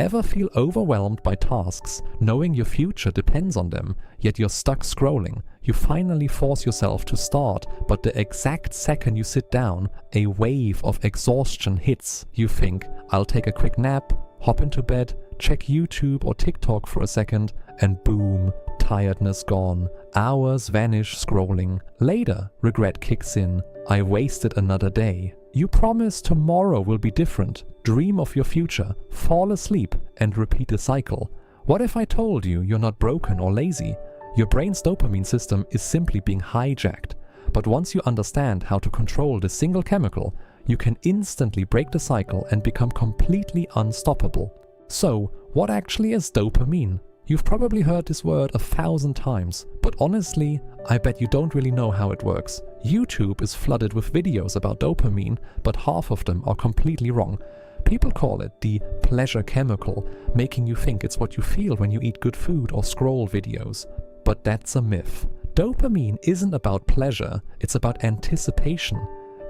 Ever feel overwhelmed by tasks, knowing your future depends on them, yet you're stuck scrolling? You finally force yourself to start, but the exact second you sit down, a wave of exhaustion hits. You think, I'll take a quick nap, hop into bed, check YouTube or TikTok for a second, and boom, tiredness gone. Hours vanish scrolling. Later, regret kicks in. I wasted another day. You promise tomorrow will be different. Dream of your future, fall asleep, and repeat the cycle. What if I told you you're not broken or lazy? Your brain's dopamine system is simply being hijacked. But once you understand how to control this single chemical, you can instantly break the cycle and become completely unstoppable. So, what actually is dopamine? You've probably heard this word 1,000 times, but honestly, I bet you don't really know how it works. YouTube is flooded with videos about dopamine, but half of them are completely wrong. People call it the pleasure chemical, making you think it's what you feel when you eat good food or scroll videos. But that's a myth. Dopamine isn't about pleasure, it's about anticipation.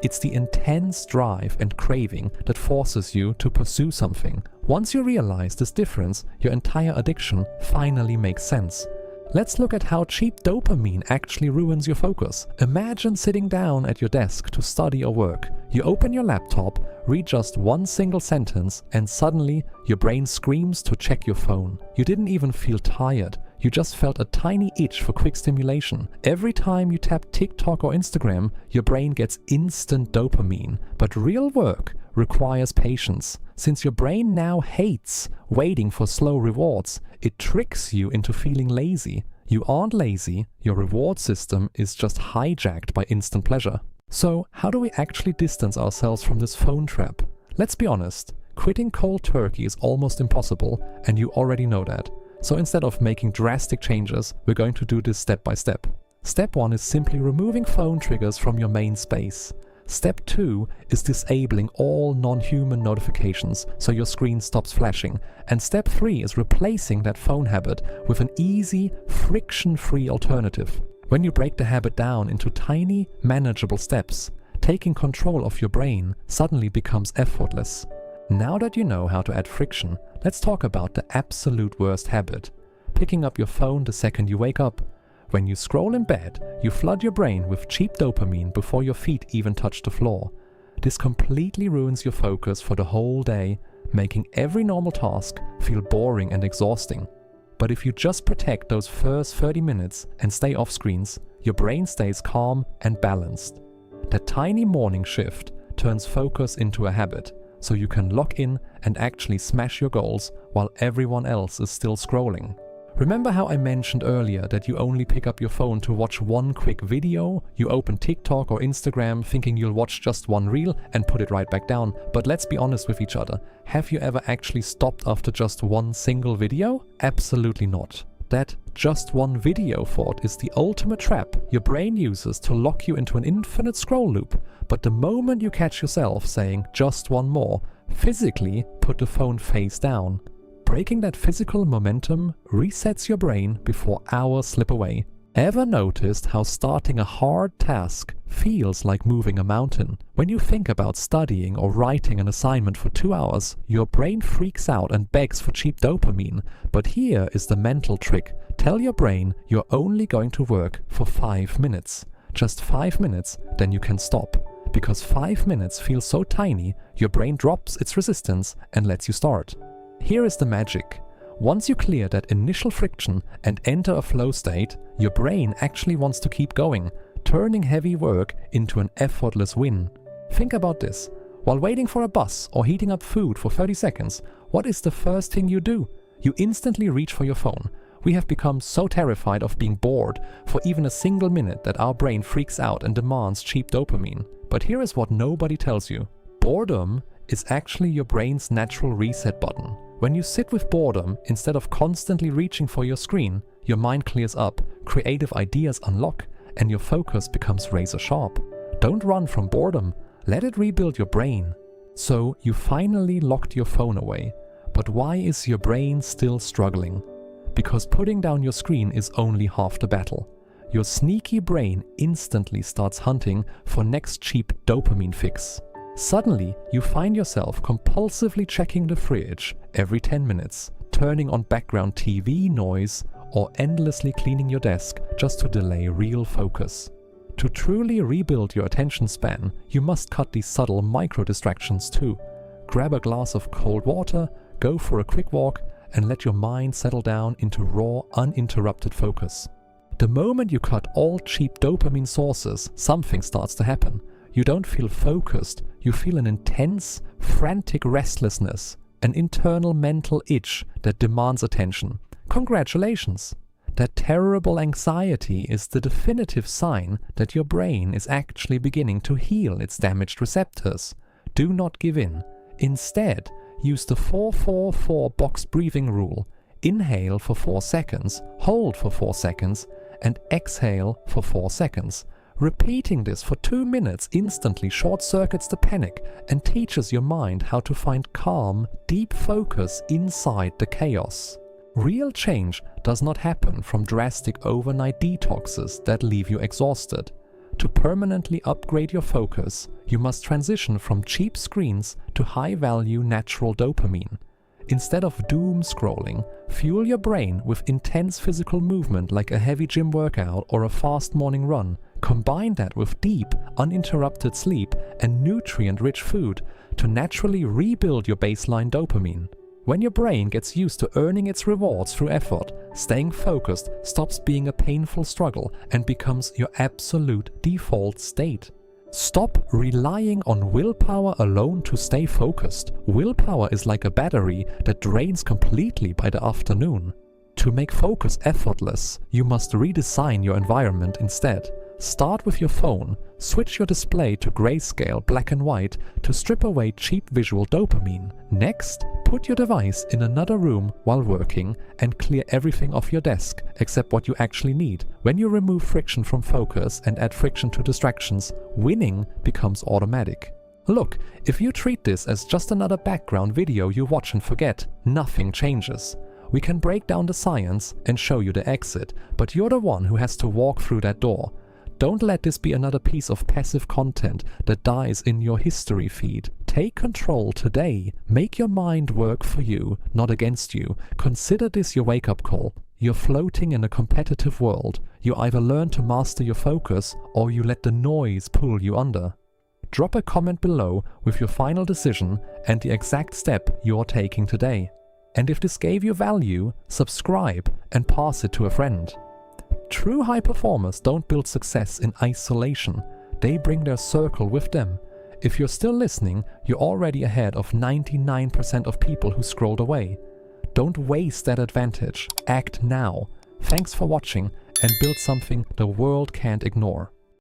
It's the intense drive and craving that forces you to pursue something. Once you realize this difference, your entire addiction finally makes sense. Let's look at how cheap dopamine actually ruins your focus. Imagine sitting down at your desk to study or work. You open your laptop, read just one single sentence, and suddenly your brain screams to check your phone. You didn't even feel tired. You just felt a tiny itch for quick stimulation. Every time you tap TikTok or Instagram, your brain gets instant dopamine. But real work requires patience. Since your brain now hates waiting for slow rewards, it tricks you into feeling lazy. You aren't lazy, your reward system is just hijacked by instant pleasure. So, how do we actually distance ourselves from this phone trap? Let's be honest, quitting cold turkey is almost impossible, and you already know that. So instead of making drastic changes, we're going to do this step by step. Step 1 is simply removing phone triggers from your main space. Step 2 is disabling all non-human notifications so your screen stops flashing. And step 3 is replacing that phone habit with an easy, friction-free alternative. When you break the habit down into tiny, manageable steps, taking control of your brain suddenly becomes effortless. Now that you know how to add friction, let's talk about the absolute worst habit. Picking up your phone the second you wake up. When you scroll in bed, you flood your brain with cheap dopamine before your feet even touch the floor. This completely ruins your focus for the whole day, making every normal task feel boring and exhausting. But if you just protect those first 30 minutes and stay off screens, your brain stays calm and balanced. That tiny morning shift turns focus into a habit, so you can lock in and actually smash your goals while everyone else is still scrolling. Remember how I mentioned earlier that you only pick up your phone to watch one quick video? You open TikTok or Instagram thinking you'll watch just one reel and put it right back down. But let's be honest with each other. Have you ever actually stopped after just one single video? Absolutely not. That just one video thought is the ultimate trap your brain uses to lock you into an infinite scroll loop. But the moment you catch yourself saying just one more, physically put the phone face down. Breaking that physical momentum resets your brain before hours slip away. Ever noticed how starting a hard task feels like moving a mountain? When you think about studying or writing an assignment for 2 hours, your brain freaks out and begs for cheap dopamine. But here is the mental trick. Tell your brain you're only going to work for 5 minutes. Just 5 minutes, then you can stop. Because 5 minutes feels so tiny, your brain drops its resistance and lets you start. Here is the magic. Once you clear that initial friction and enter a flow state, your brain actually wants to keep going, turning heavy work into an effortless win. Think about this. While waiting for a bus or heating up food for 30 seconds, what is the first thing you do? You instantly reach for your phone. We have become so terrified of being bored for even a single minute that our brain freaks out and demands cheap dopamine. But here is what nobody tells you. Boredom is actually your brain's natural reset button. When you sit with boredom, instead of constantly reaching for your screen, your mind clears up, creative ideas unlock, and your focus becomes razor sharp. Don't run from boredom, let it rebuild your brain. So you finally locked your phone away. But why is your brain still struggling? Because putting down your screen is only half the battle. Your sneaky brain instantly starts hunting for next cheap dopamine fix. Suddenly, you find yourself compulsively checking the fridge every 10 minutes, turning on background TV noise, or endlessly cleaning your desk just to delay real focus. To truly rebuild your attention span, you must cut these subtle micro-distractions too. Grab a glass of cold water, go for a quick walk, and let your mind settle down into raw, uninterrupted focus. The moment you cut all cheap dopamine sources, something starts to happen. You don't feel focused, you feel an intense, frantic restlessness, an internal mental itch that demands attention. Congratulations! That terrible anxiety is the definitive sign that your brain is actually beginning to heal its damaged receptors. Do not give in. Instead, use the 4-4-4 box breathing rule. Inhale for 4 seconds, hold for 4 seconds, and exhale for 4 seconds. Repeating this for 2 minutes instantly short-circuits the panic and teaches your mind how to find calm, deep focus inside the chaos. Real change does not happen from drastic overnight detoxes that leave you exhausted. To permanently upgrade your focus, you must transition from cheap screens to high-value natural dopamine. Instead of doom scrolling, fuel your brain with intense physical movement like a heavy gym workout or a fast morning run. Combine that with deep, uninterrupted sleep and nutrient-rich food to naturally rebuild your baseline dopamine. When your brain gets used to earning its rewards through effort, staying focused stops being a painful struggle and becomes your absolute default state. Stop relying on willpower alone to stay focused. Willpower is like a battery that drains completely by the afternoon. To make focus effortless, you must redesign your environment instead. Start with your phone, switch your display to grayscale black and white to strip away cheap visual dopamine. Next, put your device in another room while working and clear everything off your desk except what you actually need. When you remove friction from focus and add friction to distractions, winning becomes automatic. Look, if you treat this as just another background video you watch and forget, nothing changes. We can break down the science and show you the exit, but you're the one who has to walk through that door. Don't let this be another piece of passive content that dies in your history feed. Take control today. Make your mind work for you, not against you. Consider this your wake-up call. You're floating in a competitive world. You either learn to master your focus or you let the noise pull you under. Drop a comment below with your final decision and the exact step you're taking today. And if this gave you value, subscribe and pass it to a friend. True high performers don't build success in isolation. They bring their circle with them. If you're still listening, you're already ahead of 99% of people who scrolled away. Don't waste that advantage. Act now. Thanks for watching and build something the world can't ignore.